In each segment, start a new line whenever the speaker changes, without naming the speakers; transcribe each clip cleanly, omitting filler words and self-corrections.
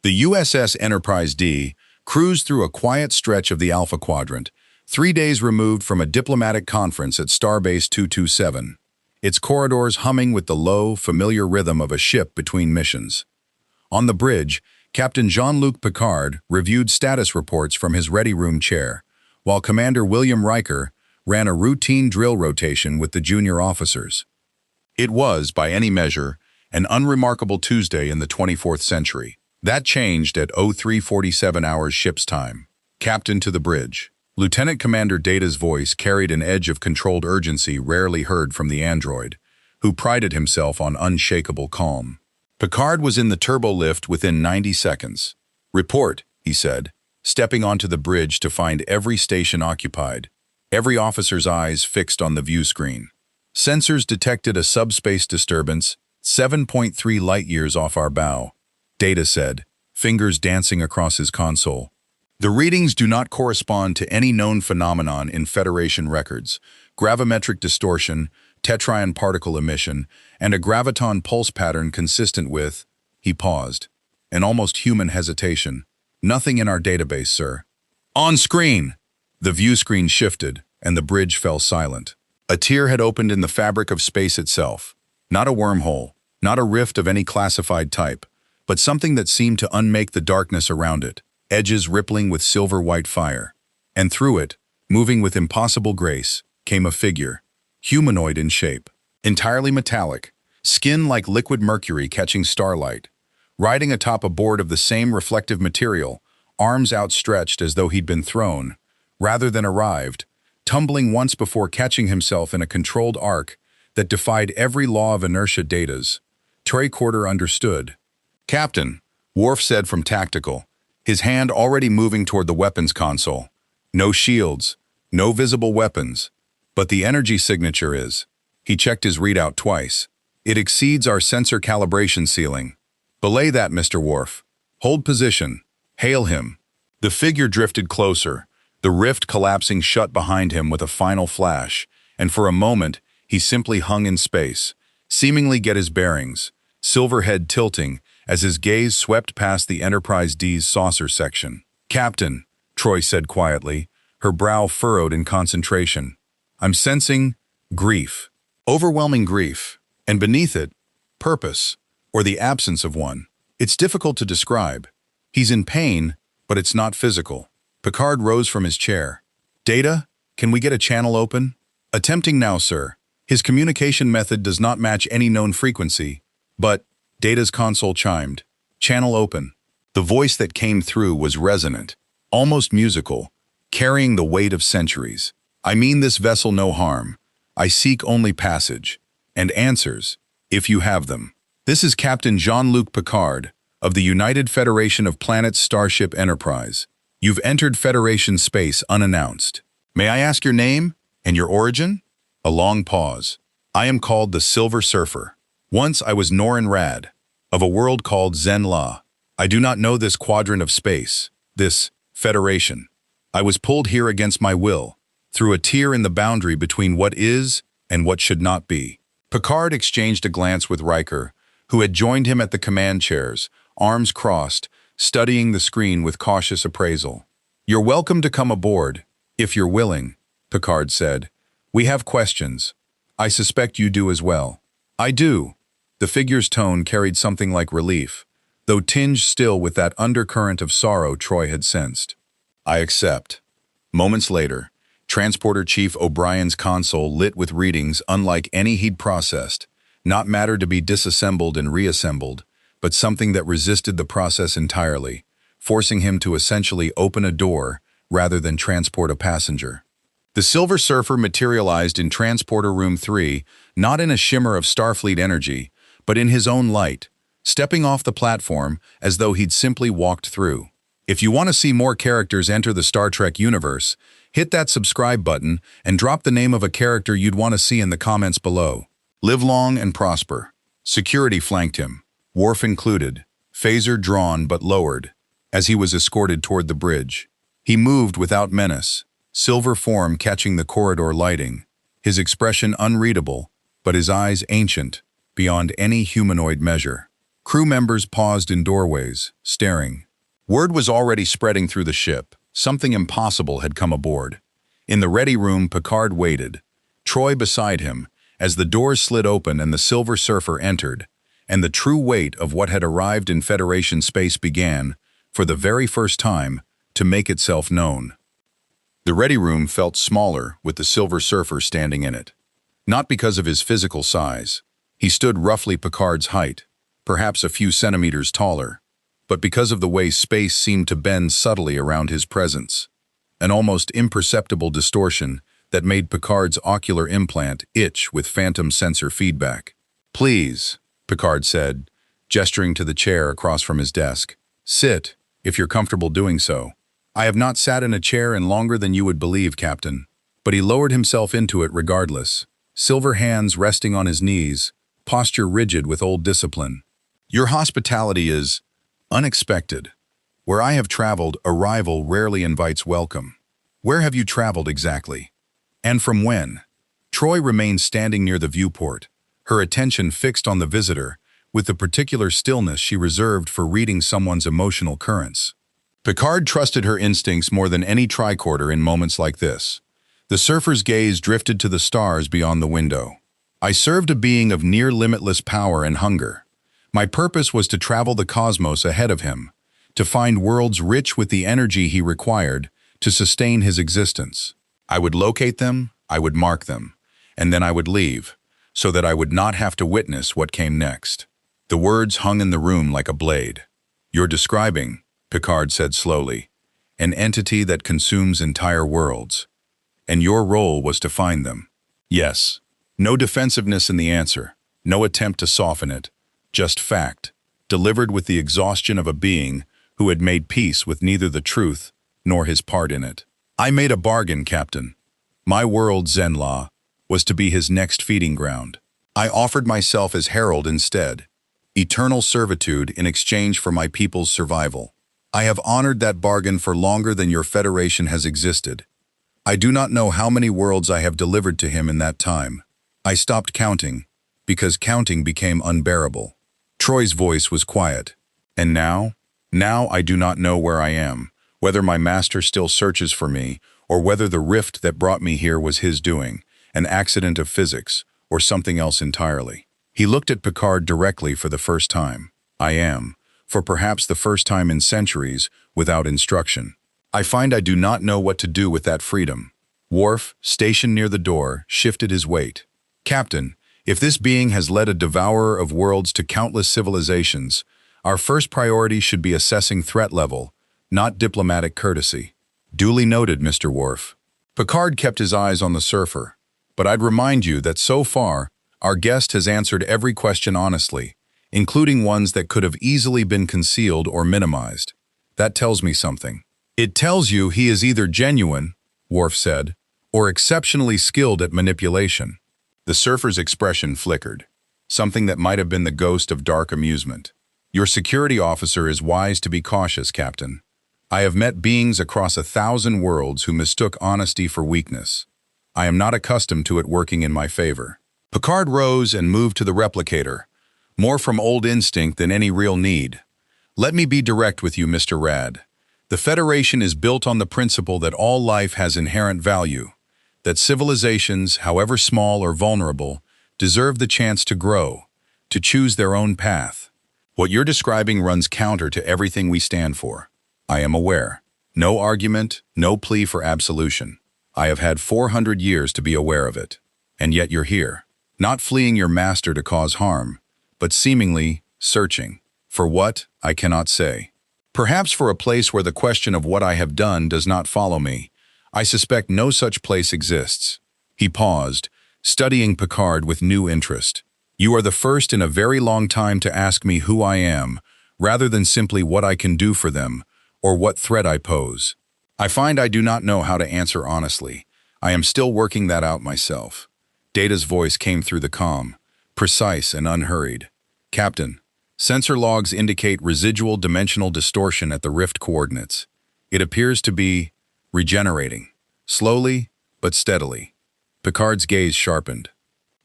The USS Enterprise D cruised through a quiet stretch of the Alpha Quadrant, 3 days removed from a diplomatic conference at Starbase 227, its corridors humming with the low, familiar rhythm of a ship between missions. On the bridge, Captain Jean-Luc Picard reviewed status reports from his ready room chair, while Commander William Riker ran a routine drill rotation with the junior officers. It was, by any measure, an unremarkable Tuesday in the 24th century. That changed at 03:47 hours ship's time. Captain to the bridge. Lieutenant Commander Data's voice carried an edge of controlled urgency rarely heard from the android, who prided himself on unshakable calm. Picard was in the turbo-lift within 90 seconds. "Report," he said, stepping onto the bridge to find every station occupied, every officer's eyes fixed on the view screen. Sensors detected a subspace disturbance 7.3 light-years off our bow, Data said, fingers dancing across his console. The readings do not correspond to any known phenomenon in Federation records: gravimetric distortion, tetryon particle emission, and a graviton pulse pattern consistent with— He paused, an almost human hesitation. "Nothing in our database, sir." "On screen!" The view screen shifted, and the bridge fell silent. A tear had opened in the fabric of space itself. Not a wormhole, not a rift of any classified type, but something that seemed to unmake the darkness around it, edges rippling with silver-white fire. And through it, moving with impossible grace, came a figure, humanoid in shape, entirely metallic, skin like liquid mercury catching starlight, riding atop a board of the same reflective material, arms outstretched as though he'd been thrown, rather than arrived, tumbling once before catching himself in a controlled arc that defied every law of inertia. Data's tricorder understood. "Captain," Worf said from tactical, his hand already moving toward the weapons console. "No shields, no visible weapons, but the energy signature is." He checked his readout twice. "It exceeds our sensor calibration ceiling." "Belay that, Mr. Worf. Hold position. Hail him." The figure drifted closer, the rift collapsing shut behind him with a final flash, and for a moment he simply hung in space, seemingly get his bearings, silver head tilting as his gaze swept past the Enterprise D's saucer section. "Captain," Troy said quietly, her brow furrowed in concentration, "I'm sensing grief. Overwhelming grief, and beneath it, purpose, or the absence of one. It's difficult to describe. He's in pain, but it's not physical." Picard rose from his chair. "Data, can we get a channel open?" "Attempting now, sir. His communication method does not match any known frequency, but—" Data's console chimed. "Channel open." The voice that came through was resonant, almost musical, carrying the weight of centuries. "I mean this vessel no harm. I seek only passage, and answers, if you have them. This is Captain Jean-Luc Picard, of the United Federation of Planets Starship Enterprise. You've entered Federation space unannounced. May I ask your name and your origin?" A long pause. "I am called the Silver Surfer. Once I was Norin Rad, of a world called Zen-La. I do not know this quadrant of space, this Federation. I was pulled here against my will, through a tear in the boundary between what is and what should not be." Picard exchanged a glance with Riker, who had joined him at the command chairs, arms crossed, studying the screen with cautious appraisal. "You're welcome to come aboard, if you're willing," Picard said. "We have questions. I suspect you do as well." "I do." The figure's tone carried something like relief, though tinged still with that undercurrent of sorrow Troy had sensed. "I accept." Moments later, Transporter Chief O'Brien's console lit with readings unlike any he'd processed, not matter to be disassembled and reassembled, but something that resisted the process entirely, forcing him to essentially open a door rather than transport a passenger. The Silver Surfer materialized in Transporter Room 3, not in a shimmer of Starfleet energy, but in his own light, stepping off the platform as though he'd simply walked through. If you want to see more characters enter the Star Trek universe, hit that subscribe button and drop the name of a character you'd want to see in the comments below. Live long and prosper. Security flanked him, Worf included, phaser drawn but lowered, as he was escorted toward the bridge. He moved without menace, silver form catching the corridor lighting, his expression unreadable, but his eyes ancient, beyond any humanoid measure. Crew members paused in doorways, staring. Word was already spreading through the ship. Something impossible had come aboard. In the ready room, Picard waited, Troy beside him, as the doors slid open and the Silver Surfer entered, and the true weight of what had arrived in Federation space began, for the very first time, to make itself known. The ready room felt smaller with the Silver Surfer standing in it. Not because of his physical size. He stood roughly Picard's height, perhaps a few centimeters taller, but because of the way space seemed to bend subtly around his presence. An almost imperceptible distortion that made Picard's ocular implant itch with phantom sensor feedback. "Please," Picard said, gesturing to the chair across from his desk. "Sit, if you're comfortable doing so." "I have not sat in a chair in longer than you would believe, Captain." But he lowered himself into it regardless, silver hands resting on his knees, posture rigid with old discipline. "Your hospitality is unexpected. Where I have traveled, arrival rarely invites welcome. Where have you traveled exactly? And from when?" Troy remained standing near the viewport, her attention fixed on the visitor, with the particular stillness she reserved for reading someone's emotional currents. Picard trusted her instincts more than any tricorder in moments like this. The surfer's gaze drifted to the stars beyond the window. "I served a being of near-limitless power and hunger. My purpose was to travel the cosmos ahead of him, to find worlds rich with the energy he required to sustain his existence. I would locate them, I would mark them, and then I would leave, so that I would not have to witness what came next." The words hung in the room like a blade. "You're describing," Picard said slowly, "an entity that consumes entire worlds. And your role was to find them." "Yes." No defensiveness in the answer, no attempt to soften it, just fact, delivered with the exhaustion of a being who had made peace with neither the truth nor his part in it. "I made a bargain, Captain. My world, Zenla, was to be his next feeding ground. I offered myself as herald instead, eternal servitude in exchange for my people's survival. I have honored that bargain for longer than your Federation has existed. I do not know how many worlds I have delivered to him in that time. I stopped counting, because counting became unbearable." Troy's voice was quiet. "And now? Now I do not know where I am, whether my master still searches for me, or whether the rift that brought me here was his doing, an accident of physics, or something else entirely." He looked at Picard directly for the first time. "I am, for perhaps the first time in centuries, without instruction. I find I do not know what to do with that freedom." Worf, stationed near the door, shifted his weight. "Captain, if this being has led a devourer of worlds to countless civilizations, our first priority should be assessing threat level, not diplomatic courtesy." "Duly noted, Mr. Worf." Picard kept his eyes on the surfer. "But I'd remind you that so far, our guest has answered every question honestly, including ones that could have easily been concealed or minimized. That tells me something." "It tells you he is either genuine," Worf said, "or exceptionally skilled at manipulation." The surfer's expression flickered, something that might have been the ghost of dark amusement. "Your security officer is wise to be cautious, Captain. I have met beings across 1,000 worlds who mistook honesty for weakness. I am not accustomed to it working in my favor." Picard rose and moved to the replicator, more from old instinct than any real need. "Let me be direct with you, Mr. Rad. The Federation is built on the principle that all life has inherent value, that civilizations, however small or vulnerable, deserve the chance to grow, to choose their own path. What you're describing runs counter to everything we stand for. I am aware. No argument, no plea for absolution. I have had 400 years to be aware of it. And yet you're here, not fleeing your master to cause harm, but seemingly searching. For what, I cannot say. Perhaps for a place where the question of what I have done does not follow me. I suspect no such place exists." He paused, studying Picard with new interest. "You are the first in a very long time to ask me who I am, rather than simply what I can do for them, or what threat I pose. I find I do not know how to answer honestly. I am still working that out myself." Data's voice came through the comm, precise and unhurried. "Captain, sensor logs indicate residual dimensional distortion at the rift coordinates. It appears to be regenerating, slowly but steadily." Picard's gaze sharpened.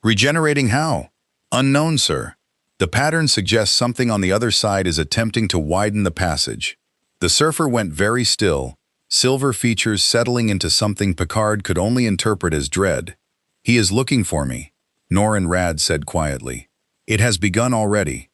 "Regenerating how?" "Unknown, sir. The pattern suggests something on the other side is attempting to widen the passage. The surfer went very still, silver features settling into something Picard could only interpret as dread. "He is looking for me," Norin Rad said quietly. "It has begun already."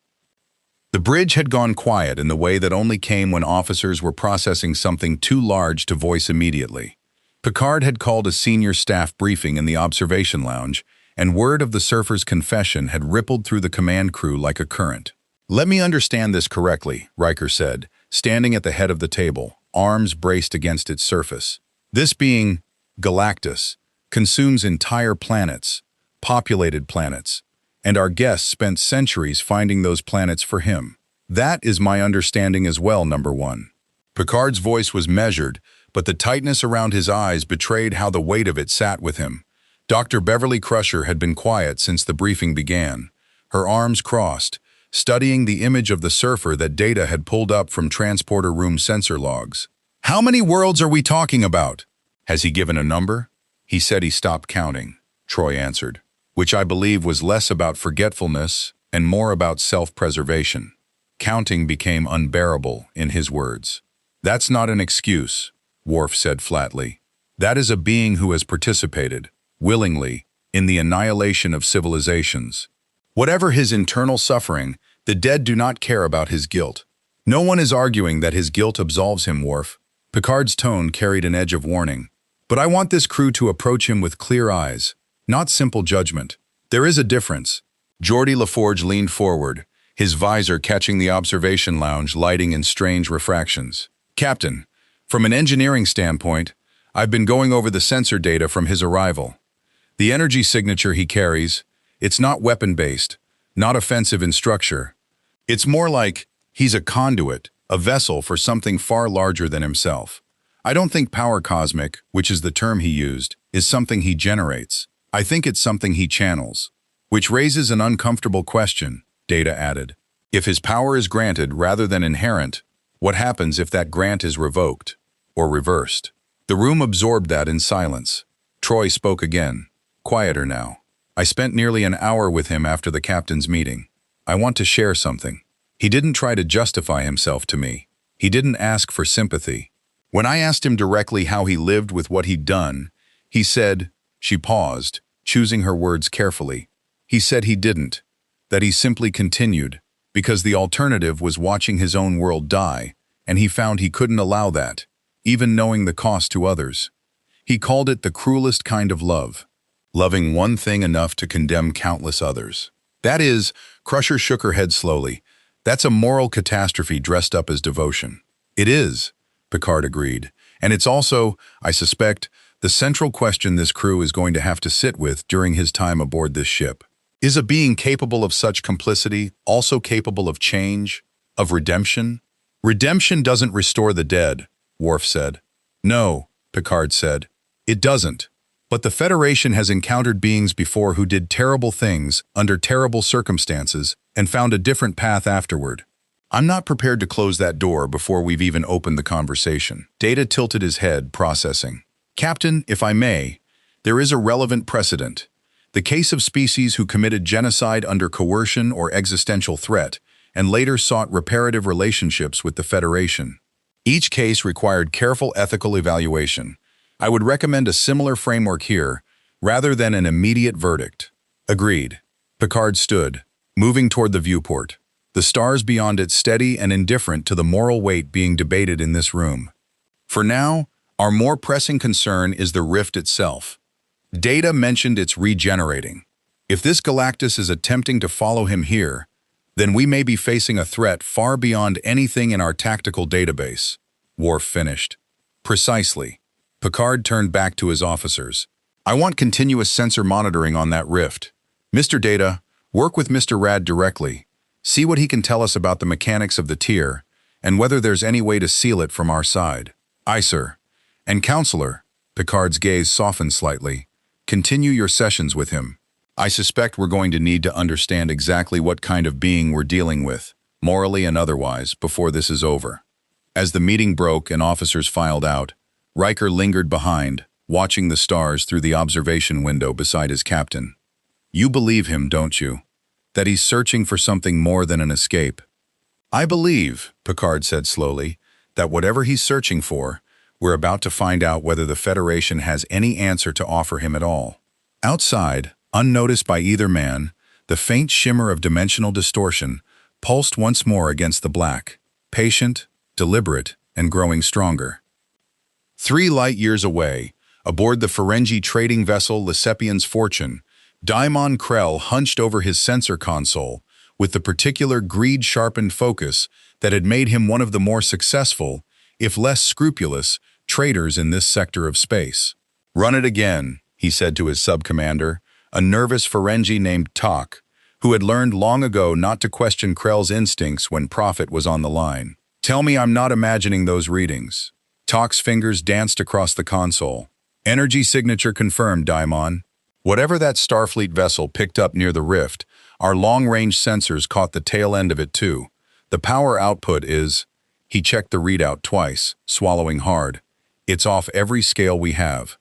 The bridge had gone quiet in the way that only came when officers were processing something too large to voice immediately. Picard had called a senior staff briefing in the observation lounge, and word of the surfer's confession had rippled through the command crew like a current. "Let me understand this correctly," Riker said, standing at the head of the table, arms braced against its surface. "This being, Galactus, consumes entire planets, populated planets, and our guest spent centuries finding those planets for him. That is my understanding as well, number one." Picard's voice was measured, but the tightness around his eyes betrayed how the weight of it sat with him. Dr. Beverly Crusher had been quiet since the briefing began, her arms crossed, studying the image of the surfer that Data had pulled up from transporter room sensor logs. "How many worlds are we talking about? Has he given a number?" "He said he stopped counting," Troy answered, which I believe was less about forgetfulness and more about self-preservation. Counting became unbearable, in his words. "That's not an excuse," Worf said flatly. "That is a being who has participated, willingly, in the annihilation of civilizations. Whatever his internal suffering, the dead do not care about his guilt. No one is arguing that his guilt absolves him, Worf." Picard's tone carried an edge of warning. "But I want this crew to approach him with clear eyes, not simple judgment. There is a difference." Geordi LaForge leaned forward, his visor catching the observation lounge lighting in strange refractions. "Captain, from an engineering standpoint, I've been going over the sensor data from his arrival. The energy signature he carries, it's not weapon-based, not offensive in structure. It's more like he's a conduit, a vessel for something far larger than himself. I don't think power cosmic, which is the term he used, is something he generates. I think it's something he channels. Which raises an uncomfortable question," Data added. "If his power is granted rather than inherent, what happens if that grant is revoked or reversed?" The room absorbed that in silence. Troy spoke again, quieter now. "I spent nearly an hour with him after the captain's meeting. I want to share something. He didn't try to justify himself to me. He didn't ask for sympathy. When I asked him directly how he lived with what he'd done, he said," she paused, choosing her words carefully, "he said he didn't, that he simply continued, because the alternative was watching his own world die, and he found he couldn't allow that, even knowing the cost to others. He called it the cruelest kind of love, loving one thing enough to condemn countless others. That is," Crusher shook her head slowly, "that's a moral catastrophe dressed up as devotion." "It is," Picard agreed, "and it's also, I suspect, the central question this crew is going to have to sit with during his time aboard this ship. Is a being capable of such complicity also capable of change, of redemption?" "Redemption doesn't restore the dead," Worf said. "No," Picard said, "it doesn't. But the Federation has encountered beings before who did terrible things under terrible circumstances and found a different path afterward. I'm not prepared to close that door before we've even opened the conversation." Data tilted his head, processing. "Captain, if I may, there is a relevant precedent. The case of species who committed genocide under coercion or existential threat, and later sought reparative relationships with the Federation. Each case required careful ethical evaluation. I would recommend a similar framework here, rather than an immediate verdict." "Agreed." Picard stood, moving toward the viewport, the stars beyond it steady and indifferent to the moral weight being debated in this room. "For now, our more pressing concern is the rift itself. Data mentioned it's regenerating. If this Galactus is attempting to follow him here, then we may be facing a threat far beyond anything in our tactical database," Worf finished. "Precisely." Picard turned back to his officers. "I want continuous sensor monitoring on that rift. Mr. Data, work with Mr. Rad directly. See what he can tell us about the mechanics of the tier, and whether there's any way to seal it from our side." "Aye, sir. And Counselor," Picard's gaze softened slightly, "continue your sessions with him. I suspect we're going to need to understand exactly what kind of being we're dealing with, morally and otherwise, before this is over." As the meeting broke and officers filed out, Riker lingered behind, watching the stars through the observation window beside his captain. "You believe him, don't you?" that he's searching for something more than an escape. I believe, Picard said slowly, that whatever he's searching for, we're about to find out whether the Federation has any answer to offer him at all. Outside, unnoticed by either man, the faint shimmer of dimensional distortion pulsed once more against the black, patient, deliberate, and growing stronger. 3 light-years away, aboard the Ferengi trading vessel Lesepian's Fortune, Daimon Krell hunched over his sensor console with the particular greed-sharpened focus that had made him one of the more successful, if less scrupulous, traders in this sector of space. "Run it again," he said to his sub-commander, a nervous Ferengi named Tak, who had learned long ago not to question Krell's instincts when profit was on the line. "Tell me I'm not imagining those readings." Tak's fingers danced across the console. "Energy signature confirmed, Daimon. Whatever that Starfleet vessel picked up near the rift, our long-range sensors caught the tail end of it too. The power output is..." He checked the readout twice, swallowing hard. "It's off every scale we have."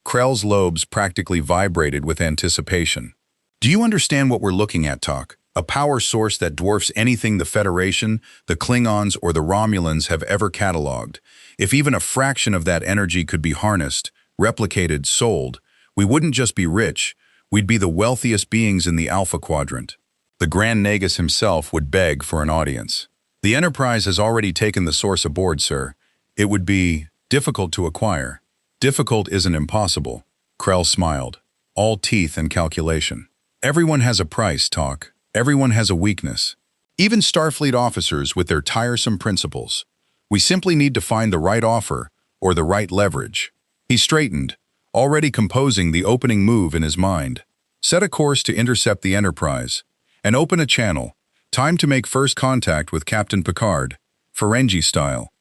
Krell's lobes practically vibrated with anticipation. "Do you understand what we're looking at, Tak? A power source that dwarfs anything the Federation, the Klingons, or the Romulans have ever cataloged. If even a fraction of that energy could be harnessed, replicated, sold, we wouldn't just be rich, we'd be the wealthiest beings in the Alpha Quadrant." The Grand Nagus himself would beg for an audience. "The Enterprise has already taken the source aboard, sir. It would be difficult to acquire." "Difficult isn't impossible," Krell smiled, all teeth and calculation. "Everyone has a price, Tak. Everyone has a weakness. Even Starfleet officers with their tiresome principles. We simply need to find the right offer or the right leverage." He straightened, already composing the opening move in his mind. "Set a course to intercept the Enterprise, and open a channel. Time to make first contact with Captain Picard, Ferengi style."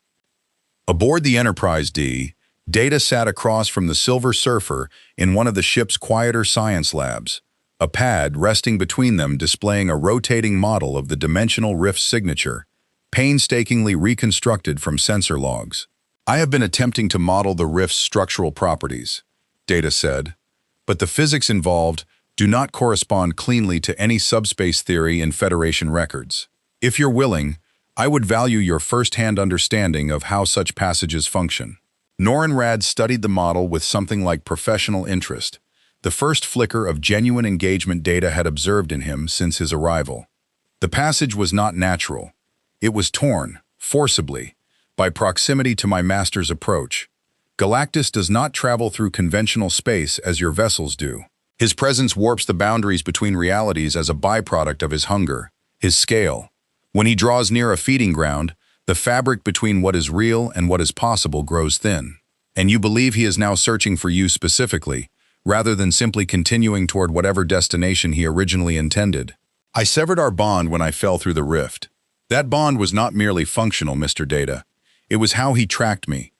Aboard the Enterprise D, Data sat across from the Silver Surfer in one of the ship's quieter science labs, a pad resting between them displaying a rotating model of the dimensional rift's signature, painstakingly reconstructed from sensor logs. "I have been attempting to model the rift's structural properties," Data said, "but the physics involved do not correspond cleanly to any subspace theory in Federation records. If you're willing, I would value your first-hand understanding of how such passages function." Norrin Radd studied the model with something like professional interest, the first flicker of genuine engagement Data had observed in him since his arrival. The passage was not natural. It was torn, forcibly, by proximity to my master's approach. Galactus does not travel through conventional space as your vessels do. His presence warps the boundaries between realities as a byproduct of his hunger, his scale. When he draws near a feeding ground, the fabric between what is real and what is possible grows thin. And you believe he is now searching for you specifically, rather than simply continuing toward whatever destination he originally intended. "I severed our bond when I fell through the rift. That bond was not merely functional, Mr. Data. It was how he tracked me,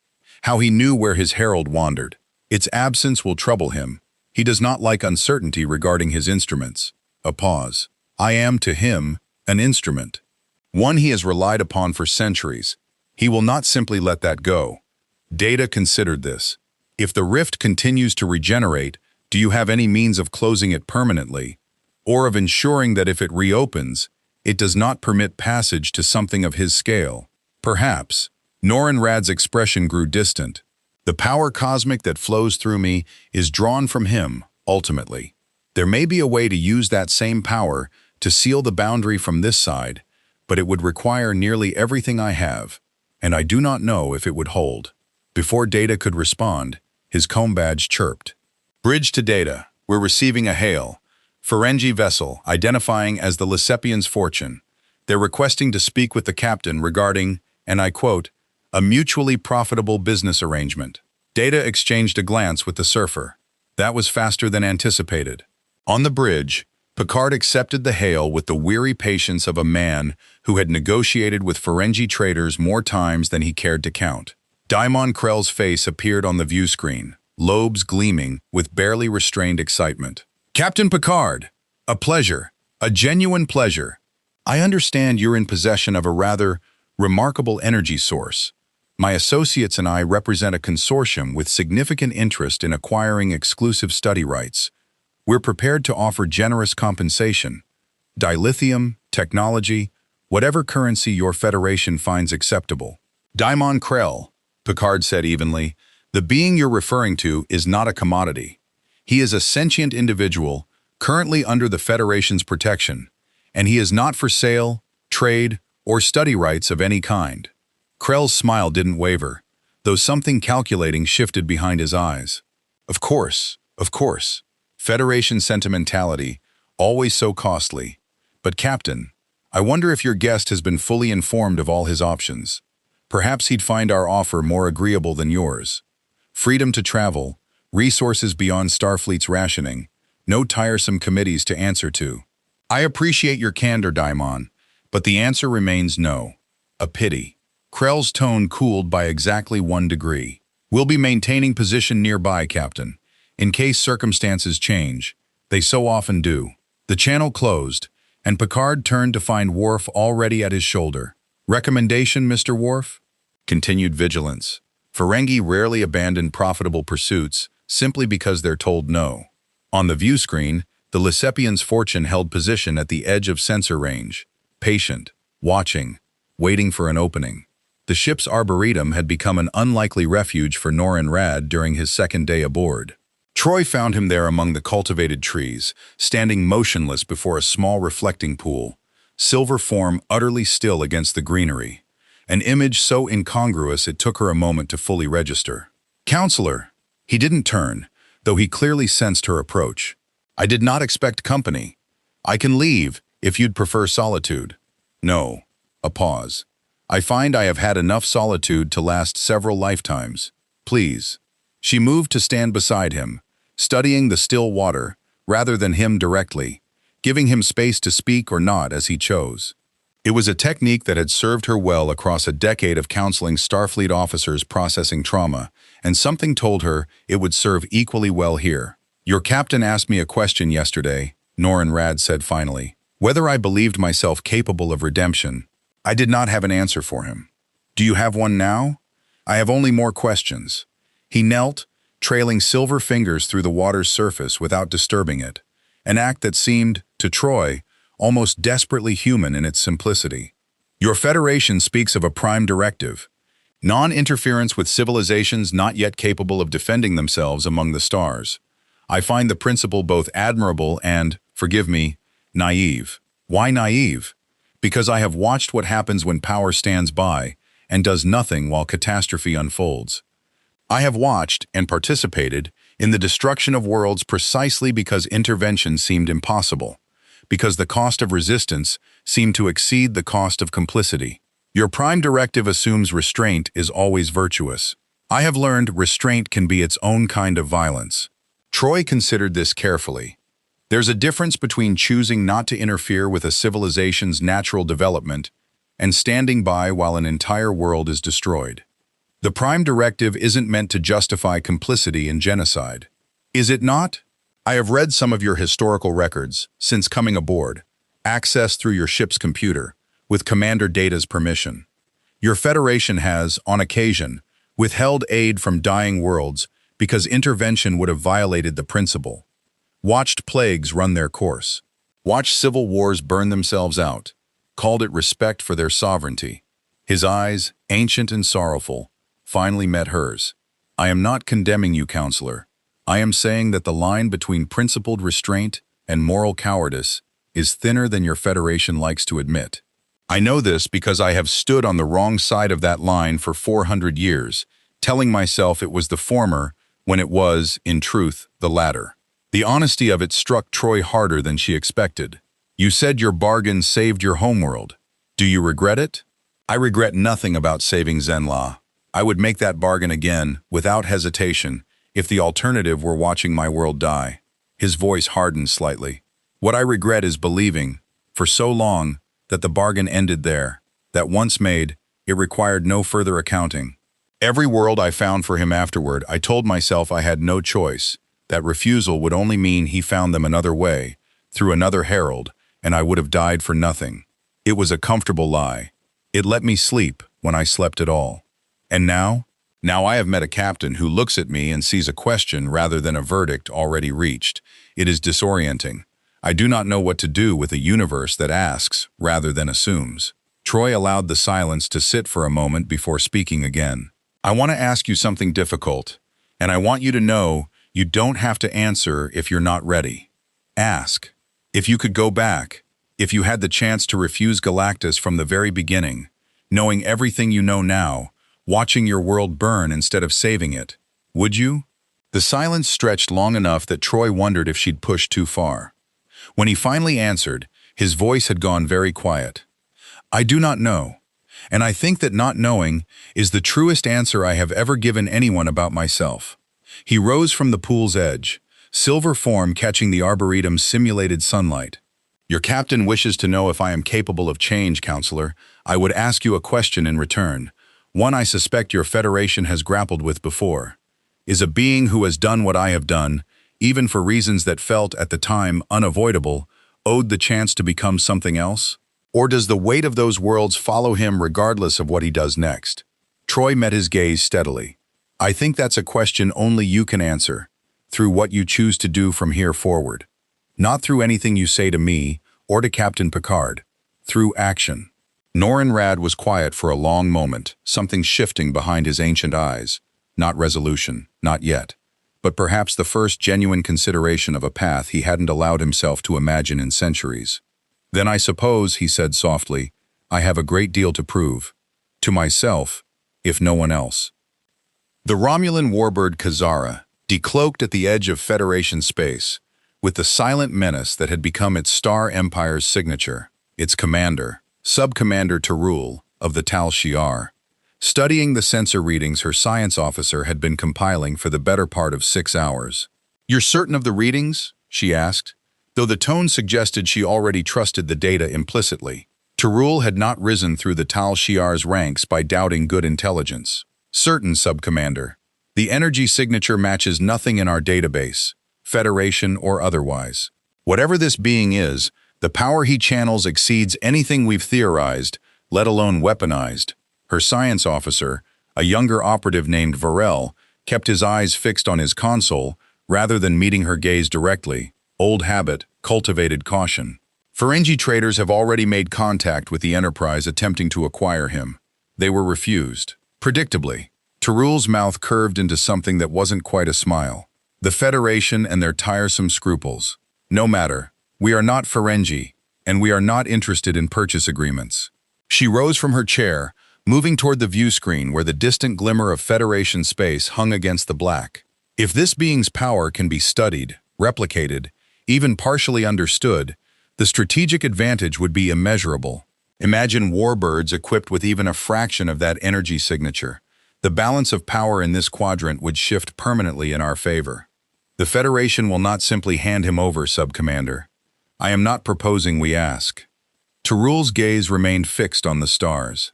how he knew where his herald wandered. Its absence will trouble him. He does not like uncertainty regarding his instruments." A pause. "I am, to him, an instrument. One he has relied upon for centuries. He will not simply let that go." Data considered this. "If the rift continues to regenerate, do you have any means of closing it permanently, or of ensuring that if it reopens, it does not permit passage to something of his scale?" "Perhaps." Norrin Radd's expression grew distant. "The power cosmic that flows through me is drawn from him, ultimately. There may be a way to use that same power to seal the boundary from this side, but it would require nearly everything I have, and I do not know if it would hold." Before Data could respond, his comb badge chirped. "Bridge to Data. We're receiving a hail. Ferengi vessel, identifying as the Lesepian's Fortune. They're requesting to speak with the captain regarding, and I quote, a mutually profitable business arrangement." Data exchanged a glance with the surfer. That was faster than anticipated. On the bridge, Picard accepted the hail with the weary patience of a man who had negotiated with Ferengi traders more times than he cared to count. Daimon Krell's face appeared on the view screen, lobes gleaming with barely restrained excitement. "Captain Picard, a pleasure, a genuine pleasure. I understand you're in possession of a rather remarkable energy source. My associates and I represent a consortium with significant interest in acquiring exclusive study rights. We're prepared to offer generous compensation. dilithium, technology, whatever currency your Federation finds acceptable. Daimon Krell, Picard said evenly, the being you're referring to is not a commodity. He is a sentient individual, currently under the Federation's protection, and he is not for sale, trade, or study rights of any kind. Krell's smile didn't waver, though something calculating shifted behind his eyes. Of course. Federation sentimentality, always so costly. But Captain, I wonder if your guest has been fully informed of all his options. Perhaps he'd find our offer more agreeable than yours. Freedom to travel, resources beyond Starfleet's rationing, no tiresome committees to answer to. I appreciate your candor, Daimon, but the answer remains no. A pity. Krell's tone cooled by exactly 1 degree. We'll be maintaining position nearby, Captain, in case circumstances change. They so often do. The channel closed, and Picard turned to find Worf already at his shoulder. Recommendation, Mr. Worf? Continued vigilance. Ferengi rarely abandon profitable pursuits simply because they're told no. On the view screen, the Lysepian's Fortune held position at the edge of sensor range, patient, watching, waiting for an opening. The ship's arboretum had become an unlikely refuge for Norrin Radd during his second day aboard. Troi found him there among the cultivated trees, standing motionless before a small reflecting pool, silver form utterly still against the greenery, an image so incongruous it took her a moment to fully register. Counselor! He didn't turn, though he clearly sensed her approach. I did not expect company. I can leave, if you'd prefer solitude. No. A pause. I find I have had enough solitude to last several lifetimes. Please. She moved to stand beside him, studying the still water, rather than him directly, giving him space to speak or not as he chose. It was a technique that had served her well across a decade of counseling Starfleet officers processing trauma, and something told her it would serve equally well here. Your captain asked me a question yesterday, Norrin Radd said finally, whether I believed myself capable of redemption. I did not have an answer for him. Do you have one now? I have only more questions. He knelt, trailing silver fingers through the water's surface without disturbing it, an act that seemed, to Troi, almost desperately human in its simplicity. Your Federation speaks of a prime directive, non-interference with civilizations not yet capable of defending themselves among the stars. I find the principle both admirable and, forgive me, naive. Why naive? Because I have watched what happens when power stands by and does nothing while catastrophe unfolds. I have watched and participated in the destruction of worlds precisely because intervention seemed impossible, because the cost of resistance seemed to exceed the cost of complicity. Your prime directive assumes restraint is always virtuous. I have learned restraint can be its own kind of violence. Troi considered this carefully. There's a difference between choosing not to interfere with a civilization's natural development and standing by while an entire world is destroyed. The prime directive isn't meant to justify complicity in genocide. Is it not? I have read some of your historical records since coming aboard, accessed through your ship's computer, with Commander Data's permission. Your Federation has, on occasion, withheld aid from dying worlds because intervention would have violated the principle. Watched plagues run their course. Watched civil wars burn themselves out. Called it respect for their sovereignty. His eyes, ancient and sorrowful, finally met hers. I am not condemning you, Counselor. I am saying that the line between principled restraint and moral cowardice is thinner than your Federation likes to admit. I know this because I have stood on the wrong side of that line for 400 years, telling myself it was the former when it was, in truth, the latter. The honesty of it struck Troi harder than she expected. You said your bargain saved your homeworld. Do you regret it? I regret nothing about saving Zenla. I would make that bargain again, without hesitation, if the alternative were watching my world die. His voice hardened slightly. What I regret is believing, for so long, that the bargain ended there, that once made, it required no further accounting. Every world I found for him afterward, I told myself I had no choice. That refusal would only mean he found them another way, through another herald, and I would have died for nothing. It was a comfortable lie. It let me sleep when I slept at all. And now? Now I have met a captain who looks at me and sees a question rather than a verdict already reached. It is disorienting. I do not know what to do with a universe that asks rather than assumes. Troy allowed the silence to sit for a moment before speaking again. I want to ask you something difficult, and I want you to know you don't have to answer if you're not ready. Ask. If you could go back, if you had the chance to refuse Galactus from the very beginning, knowing everything you know now, watching your world burn instead of saving it, would you? The silence stretched long enough that Troy wondered if she'd pushed too far. When he finally answered, his voice had gone very quiet. I do not know, and I think that not knowing is the truest answer I have ever given anyone about myself. He rose from the pool's edge, silver form catching the Arboretum's simulated sunlight. Your captain wishes to know if I am capable of change, Counselor. I would ask you a question in return, one I suspect your Federation has grappled with before. Is a being who has done what I have done, even for reasons that felt at the time unavoidable, owed the chance to become something else? Or does the weight of those worlds follow him regardless of what he does next? Troy met his gaze steadily. I think that's a question only you can answer, through what you choose to do from here forward. Not through anything you say to me or to Captain Picard, through action. Norrin Radd was quiet for a long moment, something shifting behind his ancient eyes. Not resolution, not yet, but perhaps the first genuine consideration of a path he hadn't allowed himself to imagine in centuries. Then I suppose, he said softly, I have a great deal to prove. To myself, if no one else. The Romulan warbird Kazara, decloaked at the edge of Federation space, with the silent menace that had become its Star Empire's signature, its commander, Sub-Commander T'Rul of the Tal Shiar, studying the sensor readings her science officer had been compiling for the better part of 6 hours. You're certain of the readings? She asked, though the tone suggested she already trusted the data implicitly. T'Rul had not risen through the Tal Shiar's ranks by doubting good intelligence. Certain, Sub-Commander. The energy signature matches nothing in our database, Federation or otherwise. Whatever this being is, the power he channels exceeds anything we've theorized, let alone weaponized. Her science officer, a younger operative named Varel, kept his eyes fixed on his console rather than meeting her gaze directly. Old habit, cultivated caution. Ferengi traders have already made contact with the Enterprise attempting to acquire him. They were refused. Predictably, T'Rul's mouth curved into something that wasn't quite a smile. The Federation and their tiresome scruples. No matter, we are not Ferengi, and we are not interested in purchase agreements. She rose from her chair, moving toward the view screen where the distant glimmer of Federation space hung against the black. If this being's power can be studied, replicated, even partially understood, the strategic advantage would be immeasurable. Imagine warbirds equipped with even a fraction of that energy signature. The balance of power in this quadrant would shift permanently in our favor. The Federation will not simply hand him over, Sub-Commander. I am not proposing we ask. T'Rul's gaze remained fixed on the stars.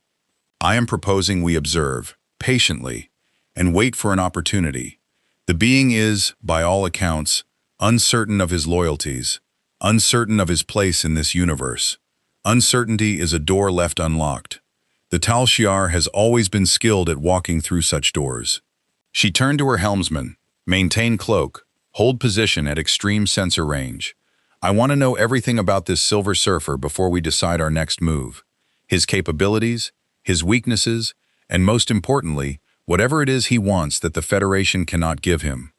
I am proposing we observe, patiently, and wait for an opportunity. The being is, by all accounts, uncertain of his loyalties, uncertain of his place in this universe. Uncertainty is a door left unlocked. The Tal Shiar has always been skilled at walking through such doors. She turned to her helmsman. Maintain cloak. Hold position at extreme sensor range. I want to know everything about this Silver Surfer before we decide our next move. His capabilities, his weaknesses, and most importantly, whatever it is he wants that the Federation cannot give him.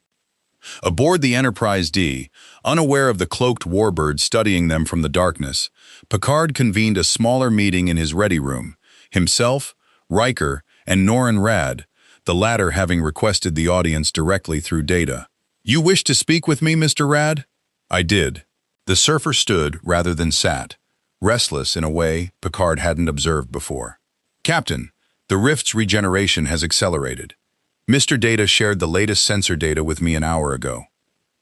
Aboard the Enterprise D, unaware of the cloaked warbird studying them from the darkness, Picard convened a smaller meeting in his ready room, himself, Riker, and Norrin Radd, the latter having requested the audience directly through data. You wish to speak with me, Mr. Radd? I did. The surfer stood rather than sat, restless in a way Picard hadn't observed before. Captain, the Rift's regeneration has accelerated. Mr. Data shared the latest sensor data with me an hour ago.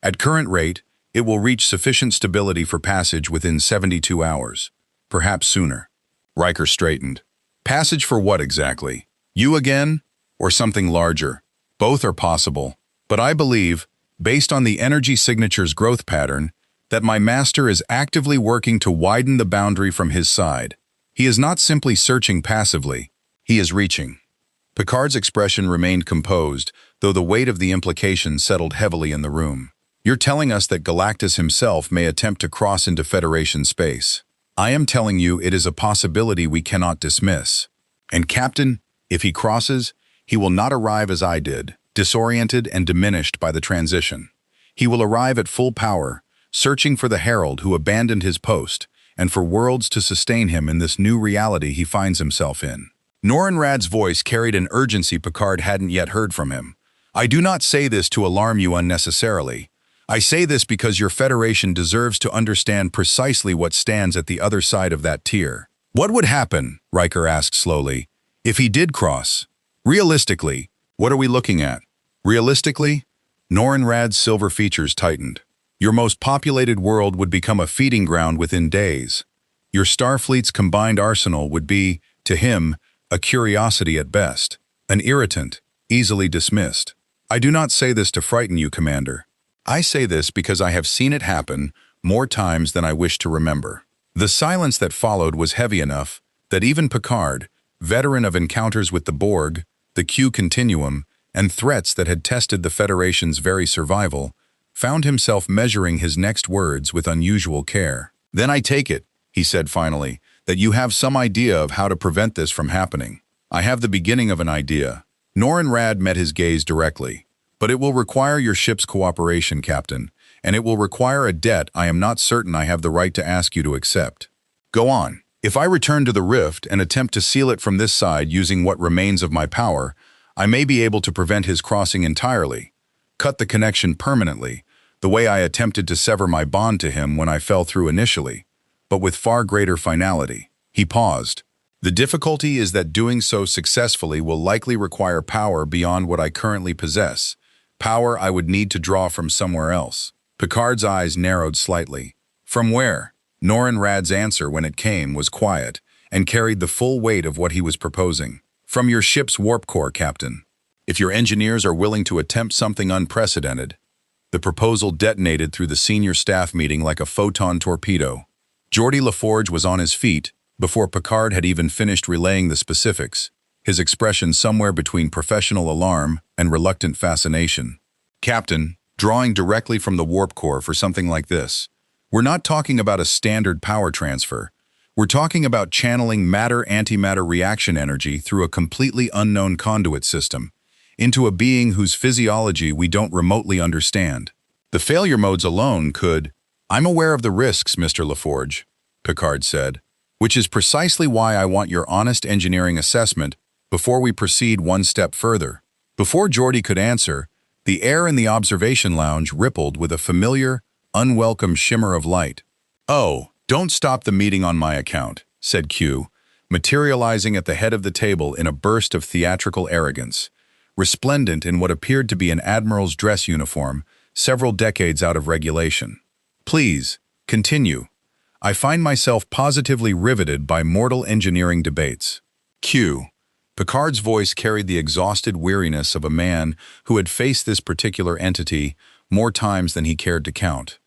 At current rate, it will reach sufficient stability for passage within 72 hours, perhaps sooner. Riker straightened. Passage for what exactly? You again? Or something larger? Both are possible, but I believe, based on the energy signature's growth pattern, that my master is actively working to widen the boundary from his side. He is not simply searching passively, he is reaching. Picard's expression remained composed, though the weight of the implication settled heavily in the room. You're telling us that Galactus himself may attempt to cross into Federation space. I am telling you it is a possibility we cannot dismiss. And Captain, if he crosses, he will not arrive as I did, disoriented and diminished by the transition. He will arrive at full power, searching for the Herald who abandoned his post, and for worlds to sustain him in this new reality he finds himself in. Norrinrad's voice carried an urgency Picard hadn't yet heard from him. I do not say this to alarm you unnecessarily. I say this because your Federation deserves to understand precisely what stands at the other side of that tier. What would happen, Riker asked slowly, if he did cross? Realistically, what are we looking at? Realistically? Norrinrad's silver features tightened. Your most populated world would become a feeding ground within days. Your Starfleet's combined arsenal would be, to him, a curiosity at best, an irritant, easily dismissed. I do not say this to frighten you, Commander. I say this because I have seen it happen more times than I wish to remember. The silence that followed was heavy enough that even Picard, veteran of encounters with the Borg, the Q Continuum, and threats that had tested the Federation's very survival, found himself measuring his next words with unusual care. Then I take it, he said finally, that you have some idea of how to prevent this from happening. I have the beginning of an idea. Norrinrad met his gaze directly. But it will require your ship's cooperation, Captain, and it will require a debt I am not certain I have the right to ask you to accept. Go on. If I return to the rift and attempt to seal it from this side using what remains of my power, I may be able to prevent his crossing entirely, cut the connection permanently, the way I attempted to sever my bond to him when I fell through initially, but with far greater finality. He paused. The difficulty is that doing so successfully will likely require power beyond what I currently possess, power I would need to draw from somewhere else. Picard's eyes narrowed slightly. From where? Norrinrad's answer when it came was quiet and carried the full weight of what he was proposing. From your ship's warp core, Captain. If your engineers are willing to attempt something unprecedented. The proposal detonated through the senior staff meeting like a photon torpedo. Geordi LaForge was on his feet before Picard had even finished relaying the specifics, his expression somewhere between professional alarm and reluctant fascination. Captain, drawing directly from the warp core for something like this, we're not talking about a standard power transfer. We're talking about channeling matter-antimatter reaction energy through a completely unknown conduit system into a being whose physiology we don't remotely understand. The failure modes alone could— I'm aware of the risks, Mr. LaForge, Picard said, which is precisely why I want your honest engineering assessment before we proceed one step further. Before Geordi could answer, the air in the observation lounge rippled with a familiar, unwelcome shimmer of light. Oh, don't stop the meeting on my account, said Q, materializing at the head of the table in a burst of theatrical arrogance, resplendent in what appeared to be an admiral's dress uniform, several decades out of regulation. Please, continue. I find myself positively riveted by mortal engineering debates. Q. Picard's voice carried the exhausted weariness of a man who had faced this particular entity more times than he cared to count.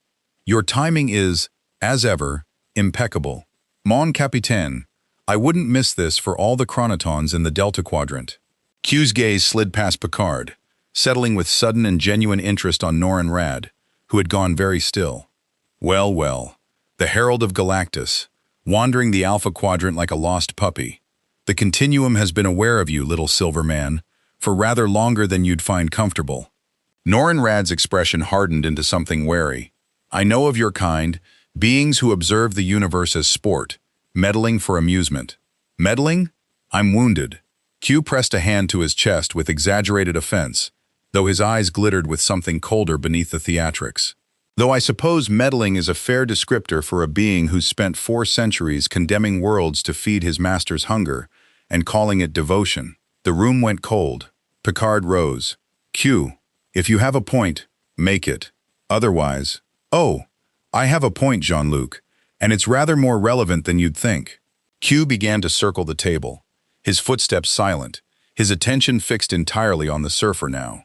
Your timing is, as ever, impeccable. Mon Capitaine, I wouldn't miss this for all the chronotons in the Delta Quadrant. Q's gaze slid past Picard, settling with sudden and genuine interest on Norrinrad, who had gone very still. Well, well. The Herald of Galactus, wandering the Alpha Quadrant like a lost puppy. The Continuum has been aware of you, little silver man, for rather longer than you'd find comfortable. Norrinrad's expression hardened into something wary. I know of your kind, beings who observe the universe as sport, meddling for amusement. Meddling? I'm wounded. Q pressed a hand to his chest with exaggerated offense, though his eyes glittered with something colder beneath the theatrics. Though I suppose meddling is a fair descriptor for a being who's spent 4 centuries condemning worlds to feed his master's hunger and calling it devotion. The room went cold. Picard rose. Q, if you have a point, make it. Otherwise— Oh, I have a point, Jean-Luc, and it's rather more relevant than you'd think. Q began to circle the table, his footsteps silent, his attention fixed entirely on the surfer now.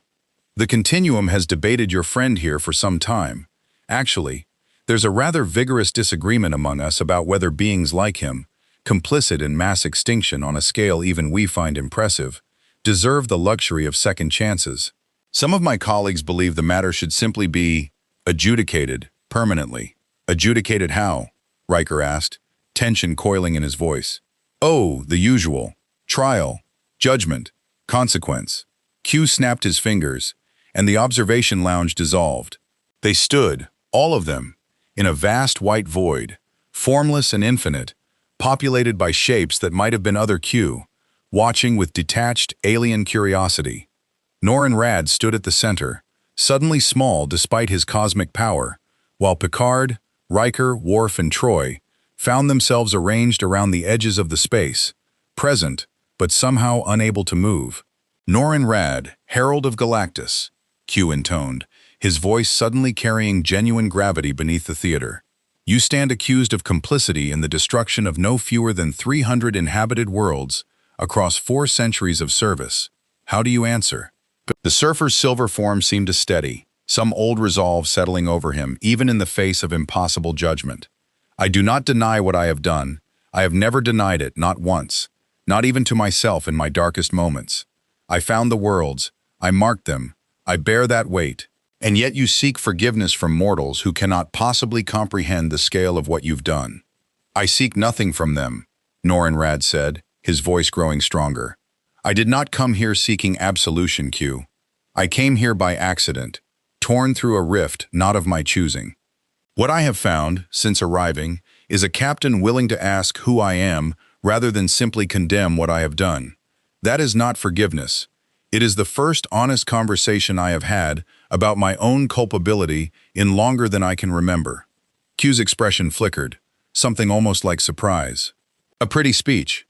The Continuum has debated your friend here for some time. Actually, there's a rather vigorous disagreement among us about whether beings like him, complicit in mass extinction on a scale even we find impressive, deserve the luxury of second chances. Some of my colleagues believe the matter should simply be Adjudicated, permanently. Adjudicated how? Riker asked, tension coiling in his voice. Oh, the usual. Trial, judgment, consequence. Q snapped his fingers, and the observation lounge dissolved. They stood, all of them, in a vast white void, formless and infinite, populated by shapes that might have been other Q, watching with detached, alien curiosity. Norrin Radd stood at the center, suddenly small despite his cosmic power, while Picard, Riker, Worf, and Troi found themselves arranged around the edges of the space, present, but somehow unable to move. Norrin Radd, Herald of Galactus, Q intoned, his voice suddenly carrying genuine gravity beneath the theater. You stand accused of complicity in the destruction of no fewer than 300 inhabited worlds across 4 centuries of service. How do you answer? The surfer's silver form seemed to steady, some old resolve settling over him, even in the face of impossible judgment. I do not deny what I have done. I have never denied it, not once, not even to myself in my darkest moments. I found the worlds, I marked them, I bear that weight. And yet you seek forgiveness from mortals who cannot possibly comprehend the scale of what you've done. I seek nothing from them, Norrin Radd said, his voice growing stronger. I did not come here seeking absolution, Q. I came here by accident, torn through a rift not of my choosing. What I have found, since arriving, is a captain willing to ask who I am rather than simply condemn what I have done. That is not forgiveness. It is the first honest conversation I have had about my own culpability in longer than I can remember. Q's expression flickered, something almost like surprise. A pretty speech.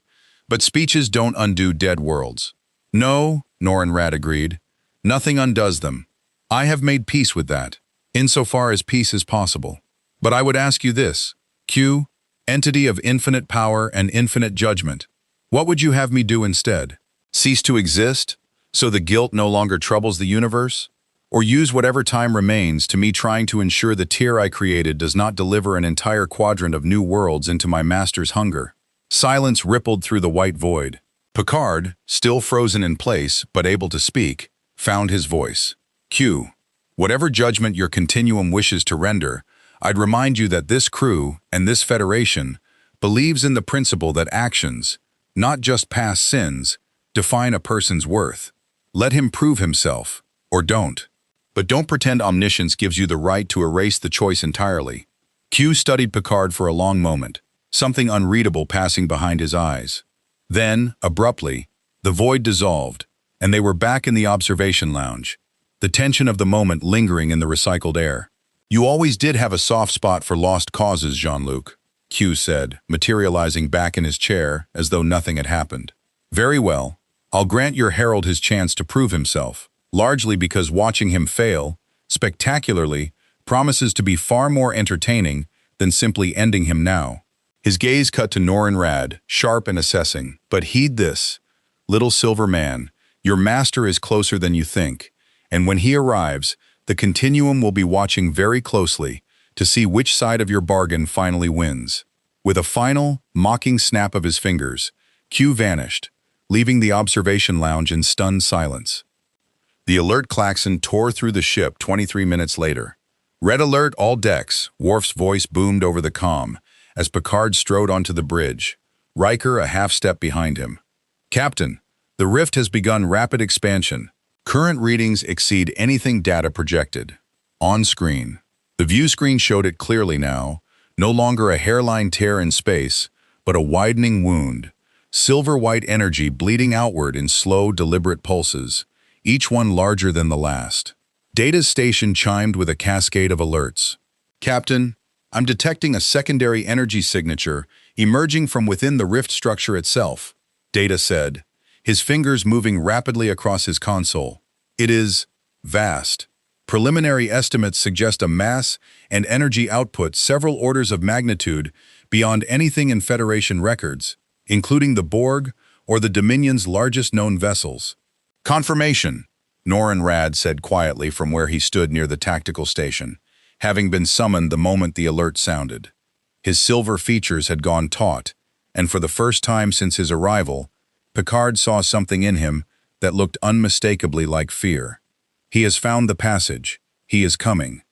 But speeches don't undo dead worlds. No, Norrin Radd agreed. Nothing undoes them. I have made peace with that, insofar as peace is possible. But I would ask you this, Q, entity of infinite power and infinite judgment, what would you have me do instead? Cease to exist, so the guilt no longer troubles the universe? Or use whatever time remains to me trying to ensure the tier I created does not deliver an entire quadrant of new worlds into my master's hunger? Silence rippled through the white void. Picard, still frozen in place but able to speak, found his voice. Q, whatever judgment your continuum wishes to render, I'd remind you that this crew and this Federation believes in the principle that actions, not just past sins, define a person's worth. Let him prove himself, or don't. But don't pretend omniscience gives you the right to erase the choice entirely. Q studied Picard for a long moment, something unreadable passing behind his eyes. Then, abruptly, the void dissolved, and they were back in the observation lounge, the tension of the moment lingering in the recycled air. You always did have a soft spot for lost causes, Jean-Luc, Q said, materializing back in his chair as though nothing had happened. Very well. I'll grant your herald his chance to prove himself, largely because watching him fail, spectacularly, promises to be far more entertaining than simply ending him now. His gaze cut to Norrin Radd, sharp and assessing. But heed this, little silver man, your master is closer than you think, and when he arrives, the continuum will be watching very closely to see which side of your bargain finally wins. With a final, mocking snap of his fingers, Q vanished, leaving the observation lounge in stunned silence. The alert klaxon tore through the ship 23 minutes later. Red alert all decks, Worf's voice boomed over the comm as Picard strode onto the bridge, Riker a half-step behind him. Captain, the rift has begun rapid expansion. Current readings exceed anything data projected. On screen. The view screen showed it clearly now, no longer a hairline tear in space, but a widening wound. Silver-white energy bleeding outward in slow, deliberate pulses, each one larger than the last. Data's station chimed with a cascade of alerts. Captain, I'm detecting a secondary energy signature emerging from within the rift structure itself, Data said, his fingers moving rapidly across his console. It is vast. Preliminary estimates suggest a mass and energy output several orders of magnitude beyond anything in Federation records, including the Borg or the Dominion's largest known vessels. Confirmation, Norrin Radd said quietly from where he stood near the tactical station, having been summoned the moment the alert sounded. His silver features had gone taut, and for the first time since his arrival, Picard saw something in him that looked unmistakably like fear. He has found the passage. He is coming.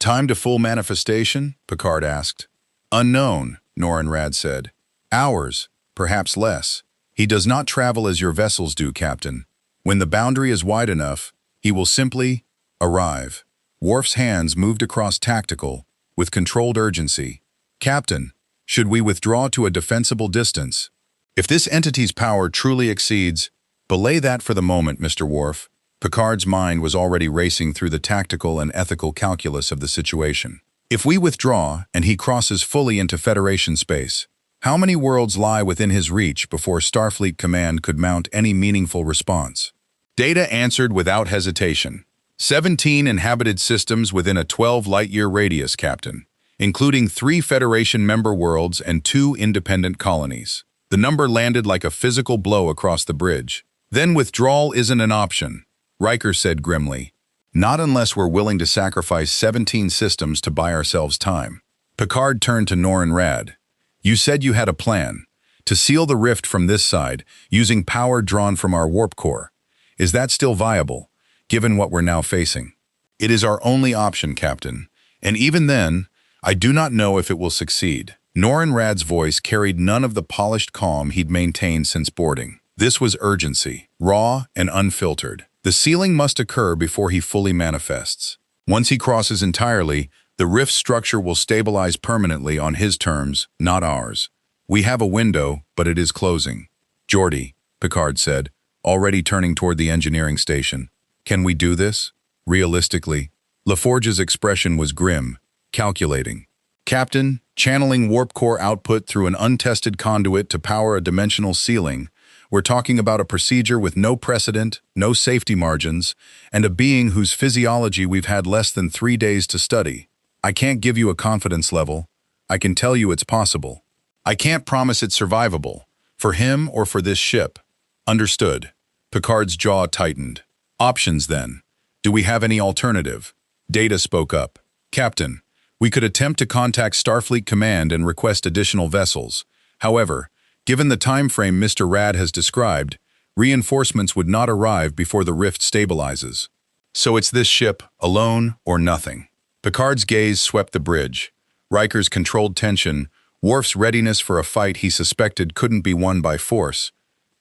Time to full manifestation? Picard asked. Unknown, Norrin Rad said. Hours, perhaps less. He does not travel as your vessels do, Captain. When the boundary is wide enough, he will simply arrive. Worf's hands moved across tactical, with controlled urgency. Captain, should we withdraw to a defensible distance? If this entity's power truly exceeds, belay that for the moment, Mr. Worf. Picard's mind was already racing through the tactical and ethical calculus of the situation. If we withdraw and he crosses fully into Federation space, how many worlds lie within his reach before Starfleet Command could mount any meaningful response? Data answered without hesitation. 17 inhabited systems within a 12-light-year radius, Captain, including 3 Federation member worlds and 2 independent colonies. The number landed like a physical blow across the bridge. Then withdrawal isn't an option, Riker said grimly. Not unless we're willing to sacrifice 17 systems to buy ourselves time. Picard turned to Norrin Rad. You said you had a plan. To seal the rift from this side, using power drawn from our warp core. Is that still viable, given what we're now facing? It is our only option, Captain. And even then, I do not know if it will succeed. Norrin Rad's voice carried none of the polished calm he'd maintained since boarding. This was urgency, raw and unfiltered. The sealing must occur before he fully manifests. Once he crosses entirely, the rift structure will stabilize permanently on his terms, not ours. We have a window, but it is closing. Geordi, Picard said, already turning toward the engineering station. Can we do this? Realistically, LaForge's expression was grim, calculating. Captain, channeling warp core output through an untested conduit to power a dimensional ceiling. We're talking about a procedure with no precedent, no safety margins, and a being whose physiology we've had less than 3 days to study. I can't give you a confidence level. I can tell you it's possible. I can't promise it's survivable, for him or for this ship. Understood. Picard's jaw tightened. Options, then. Do we have any alternative? Data spoke up. Captain, we could attempt to contact Starfleet Command and request additional vessels. However, given the time frame Mr. Rad has described, reinforcements would not arrive before the rift stabilizes. So it's this ship, alone or nothing. Picard's gaze swept the bridge. Riker's controlled tension, Worf's readiness for a fight he suspected couldn't be won by force,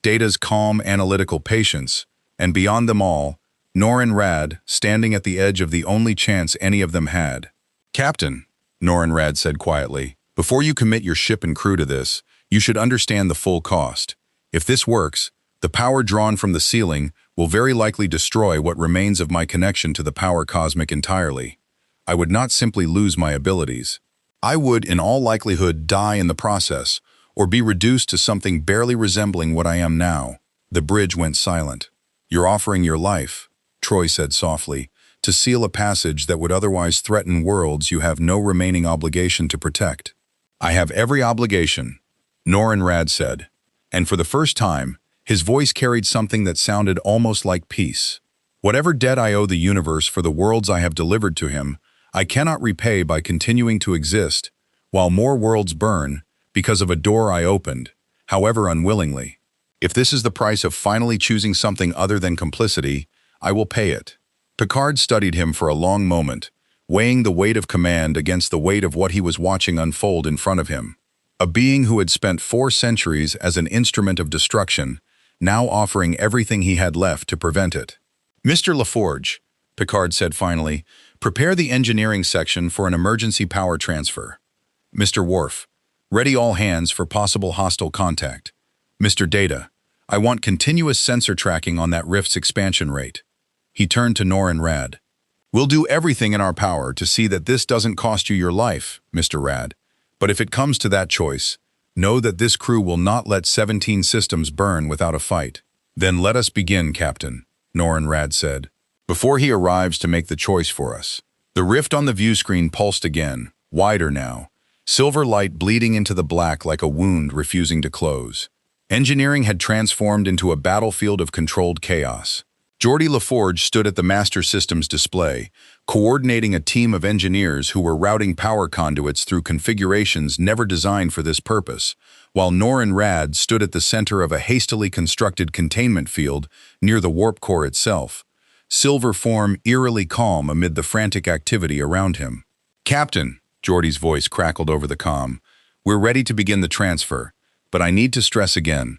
Data's calm, analytical patience, and beyond them all, Norrin Rad standing at the edge of the only chance any of them had. Captain, Norrin Rad said quietly, before you commit your ship and crew to this, you should understand the full cost. If this works, the power drawn from the ceiling will very likely destroy what remains of my connection to the power cosmic entirely. I would not simply lose my abilities. I would, in all likelihood, die in the process, or be reduced to something barely resembling what I am now. The bridge went silent. You're offering your life, Troy said softly, to seal a passage that would otherwise threaten worlds you have no remaining obligation to protect. I have every obligation, Norrin Rad said, and for the first time, his voice carried something that sounded almost like peace. Whatever debt I owe the universe for the worlds I have delivered to him, I cannot repay by continuing to exist, while more worlds burn, because of a door I opened, however unwillingly. If this is the price of finally choosing something other than complicity, I will pay it. Picard studied him for a long moment, weighing the weight of command against the weight of what he was watching unfold in front of him. A being who had spent 4 centuries as an instrument of destruction, now offering everything he had left to prevent it. Mr. LaForge, Picard said finally, prepare the engineering section for an emergency power transfer. Mr. Worf, ready all hands for possible hostile contact. Mr. Data, I want continuous sensor tracking on that rift's expansion rate. He turned to Norrin Rad. We'll do everything in our power to see that this doesn't cost you your life, Mr. Rad. But if it comes to that choice, know that this crew will not let 17 systems burn without a fight. Then let us begin, Captain, Norrin Rad said. Before he arrives to make the choice for us. The rift on the view screen pulsed again, wider now, silver light bleeding into the black like a wound refusing to close. Engineering had transformed into a battlefield of controlled chaos. Geordi LaForge stood at the Master Systems display, coordinating a team of engineers who were routing power conduits through configurations never designed for this purpose, while Norrin Rad stood at the center of a hastily constructed containment field near the warp core itself, silver form eerily calm amid the frantic activity around him. Captain, Geordi's voice crackled over the comm. We're ready to begin the transfer, but I need to stress again.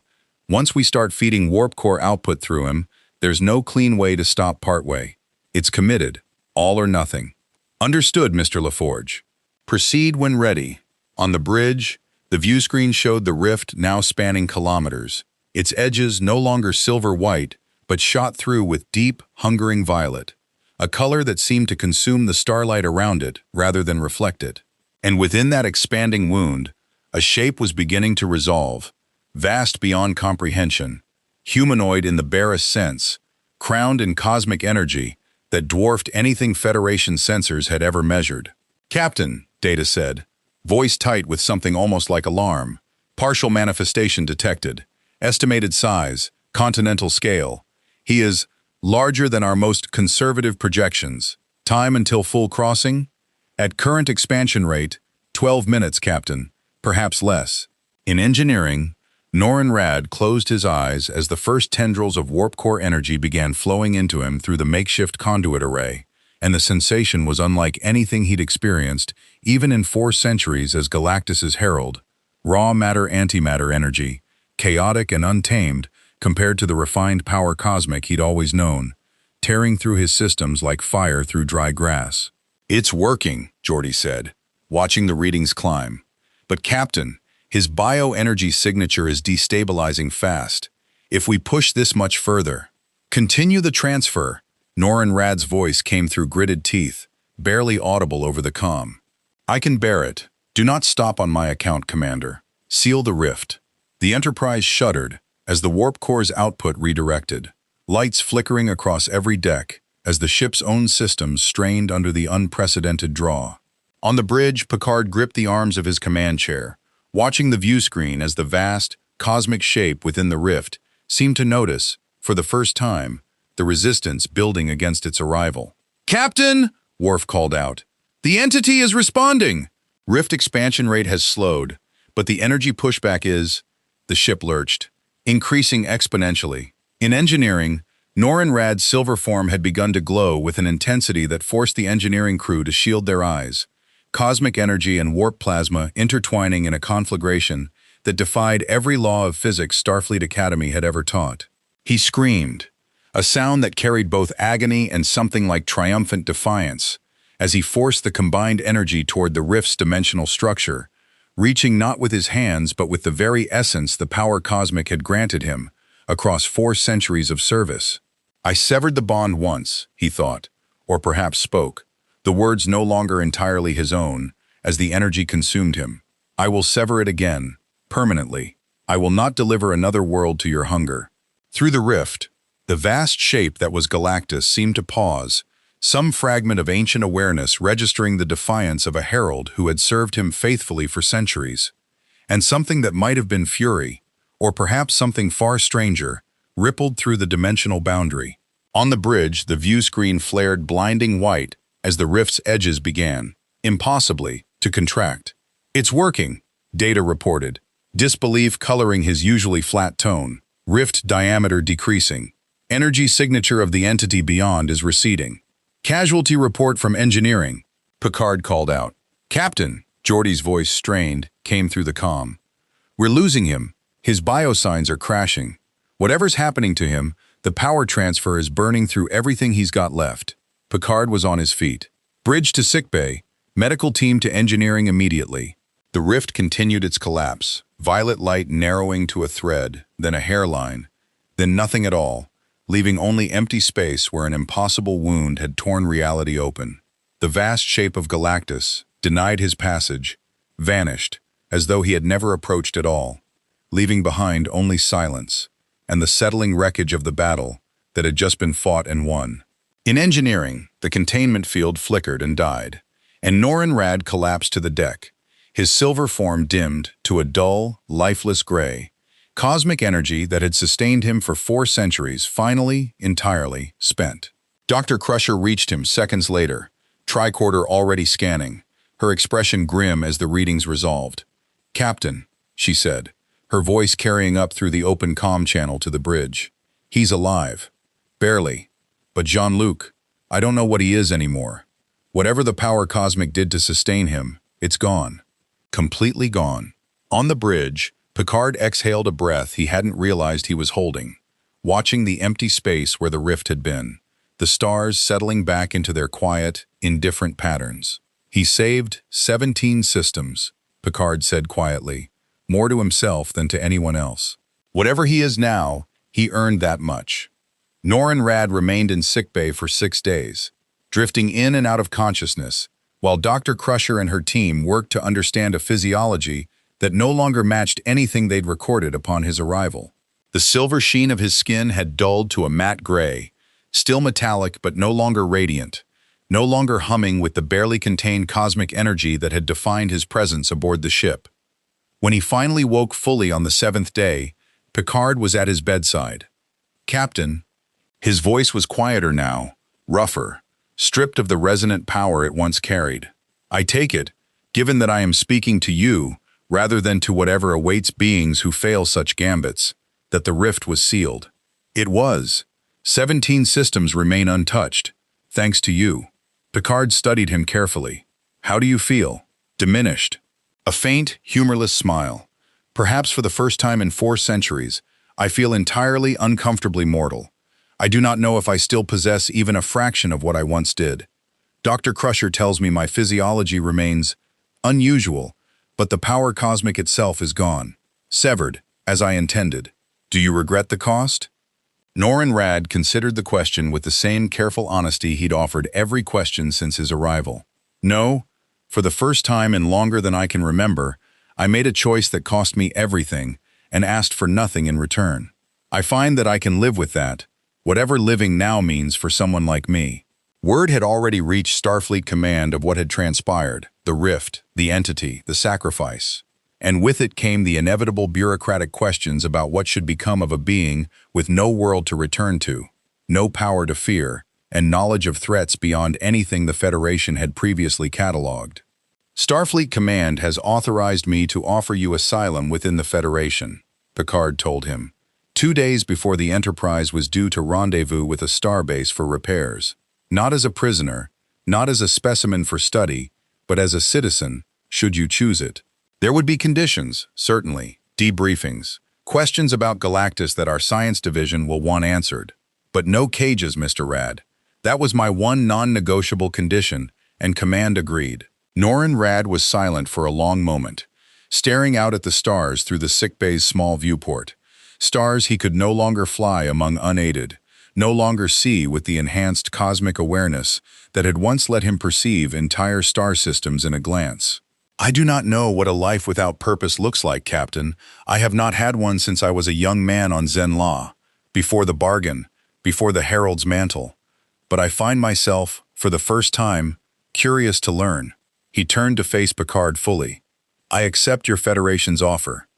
Once we start feeding warp core output through him, there's no clean way to stop partway. It's committed, all or nothing. Understood, Mr. LaForge. Proceed when ready. On the bridge, the view screen showed the rift now spanning kilometers, its edges no longer silver-white, but shot through with deep, hungering violet, a color that seemed to consume the starlight around it rather than reflect it. And within that expanding wound, a shape was beginning to resolve, vast beyond comprehension, humanoid in the barest sense, crowned in cosmic energy that dwarfed anything Federation sensors had ever measured. Captain, Data said, voice tight with something almost like alarm. Partial manifestation detected. Estimated size, continental scale. He is larger than our most conservative projections. Time until full crossing? At current expansion rate, 12 minutes, Captain, perhaps less. In engineering, Norin Rad closed his eyes as the first tendrils of warp core energy began flowing into him through the makeshift conduit array, and the sensation was unlike anything he'd experienced, even in 4 centuries as Galactus's herald. Raw matter-antimatter energy, chaotic and untamed, compared to the refined power cosmic he'd always known, tearing through his systems like fire through dry grass. It's working, Geordi said, watching the readings climb. But Captain, his bioenergy signature is destabilizing fast. If we push this much further, continue the transfer. Norin Rad's voice came through gritted teeth, barely audible over the comm. I can bear it. Do not stop on my account, Commander. Seal the rift. The Enterprise shuddered as the warp core's output redirected, lights flickering across every deck as the ship's own systems strained under the unprecedented draw. On the bridge, Picard gripped the arms of his command chair, watching the view screen as the vast, cosmic shape within the rift seemed to notice, for the first time, the resistance building against its arrival. Captain, Worf called out, the entity is responding. Rift expansion rate has slowed, but the energy pushback is, the ship lurched, increasing exponentially. In engineering, Norin Rad's silver form had begun to glow with an intensity that forced the engineering crew to shield their eyes, cosmic energy and warp plasma intertwining in a conflagration that defied every law of physics Starfleet Academy had ever taught. He screamed, a sound that carried both agony and something like triumphant defiance, as he forced the combined energy toward the rift's dimensional structure, reaching not with his hands but with the very essence the power cosmic had granted him, across 4 centuries of service. I severed the bond once, he thought, or perhaps spoke, the words no longer entirely his own, as the energy consumed him. I will sever it again, permanently. I will not deliver another world to your hunger. Through the rift, the vast shape that was Galactus seemed to pause, some fragment of ancient awareness registering the defiance of a herald who had served him faithfully for centuries, and something that might have been fury, or perhaps something far stranger, rippled through the dimensional boundary. On the bridge, the view screen flared blinding white as the rift's edges began, impossibly, to contract. It's working, Data reported, disbelief coloring his usually flat tone, rift diameter decreasing. Energy signature of the entity beyond is receding. Casualty report from engineering, Picard called out. Captain, Geordi's voice strained, came through the comm. We're losing him. His biosigns are crashing. Whatever's happening to him, the power transfer is burning through everything he's got left. Picard was on his feet. Bridge to sickbay, medical team to engineering immediately. The rift continued its collapse, violet light narrowing to a thread, then a hairline, then nothing at all, leaving only empty space where an impossible wound had torn reality open. The vast shape of Galactus, denied his passage, vanished, as though he had never approached at all, leaving behind only silence, and the settling wreckage of the battle that had just been fought and won. In engineering, the containment field flickered and died, and Norin Rad collapsed to the deck, his silver form dimmed to a dull, lifeless gray, cosmic energy that had sustained him for 4 centuries finally, entirely, spent. Dr. Crusher reached him seconds later, tricorder already scanning, her expression grim as the readings resolved. Captain, she said, her voice carrying up through the open comm channel to the bridge. He's alive. Barely. But Jean-Luc, I don't know what he is anymore. Whatever the power cosmic did to sustain him, it's gone. Completely gone. On the bridge, Picard exhaled a breath he hadn't realized he was holding, watching the empty space where the rift had been, the stars settling back into their quiet, indifferent patterns. He saved 17 systems, Picard said quietly, more to himself than to anyone else. Whatever he is now, he earned that much. Norrin Radd remained in sickbay for 6 days, drifting in and out of consciousness, while Dr. Crusher and her team worked to understand a physiology that no longer matched anything they'd recorded upon his arrival. The silver sheen of his skin had dulled to a matte gray, still metallic but no longer radiant, no longer humming with the barely contained cosmic energy that had defined his presence aboard the ship. When he finally woke fully on the 7th day, Picard was at his bedside. "Captain," his voice was quieter now, rougher, stripped of the resonant power it once carried. "I take it, given that I am speaking to you, rather than to whatever awaits beings who fail such gambits, that the rift was sealed." It was. 17 systems remain untouched, thanks to you. Picard studied him carefully. "How do you feel?" "Diminished." A faint, humorless smile. "Perhaps for the first time in 4 centuries, I feel entirely uncomfortably mortal. I do not know if I still possess even a fraction of what I once did. Dr. Crusher tells me my physiology remains unusual, but the power cosmic itself is gone, severed, as I intended. Do you regret the cost?" Norrin Radd considered the question with the same careful honesty he'd offered every question since his arrival. "No, for the first time in longer than I can remember, I made a choice that cost me everything and asked for nothing in return. I find that I can live with that, whatever living now means for someone like me." Word had already reached Starfleet Command of what had transpired, the rift, the entity, the sacrifice. And with it came the inevitable bureaucratic questions about what should become of a being with no world to return to, no power to fear, and knowledge of threats beyond anything the Federation had previously catalogued. "Starfleet Command has authorized me to offer you asylum within the Federation," Picard told him, 2 days before the Enterprise was due to rendezvous with a starbase for repairs. "Not as a prisoner, not as a specimen for study, but as a citizen, should you choose it. There would be conditions, certainly, debriefings, questions about Galactus that our science division will want answered. But no cages, Mr. Radd. That was my one non-negotiable condition, and Command agreed." Norrin Radd was silent for a long moment, staring out at the stars through the sickbay's small viewport. Stars he could no longer fly among unaided, no longer see with the enhanced cosmic awareness that had once let him perceive entire star systems in a glance. "I do not know what a life without purpose looks like, Captain. I have not had one since I was a young man on Zen-La, before the bargain, before the Herald's mantle. But I find myself, for the first time, curious to learn." He turned to face Picard fully. "I accept your Federation's offer.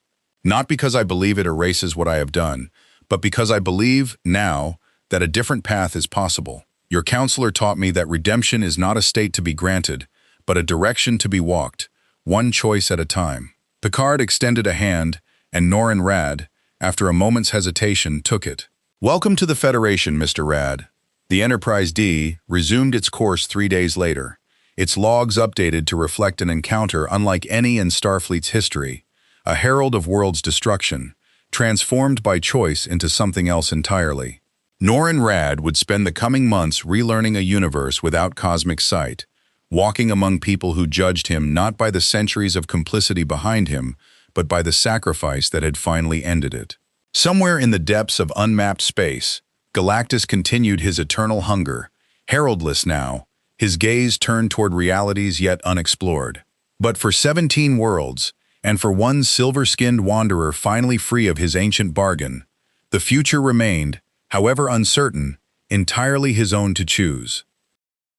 Not because I believe it erases what I have done, but because I believe, now, that a different path is possible. Your counselor taught me that redemption is not a state to be granted, but a direction to be walked, one choice at a time." Picard extended a hand, and Norrin Radd, after a moment's hesitation, took it. "Welcome to the Federation, Mr. Radd." The Enterprise D resumed its course 3 days later, its logs updated to reflect an encounter unlike any in Starfleet's history, a herald of world's destruction, transformed by choice into something else entirely. Norrin Radd would spend the coming months relearning a universe without cosmic sight, walking among people who judged him not by the centuries of complicity behind him, but by the sacrifice that had finally ended it. Somewhere in the depths of unmapped space, Galactus continued his eternal hunger, heraldless now, his gaze turned toward realities yet unexplored. But for 17 worlds, and for one silver-skinned wanderer finally free of his ancient bargain, the future remained, however uncertain, entirely his own to choose.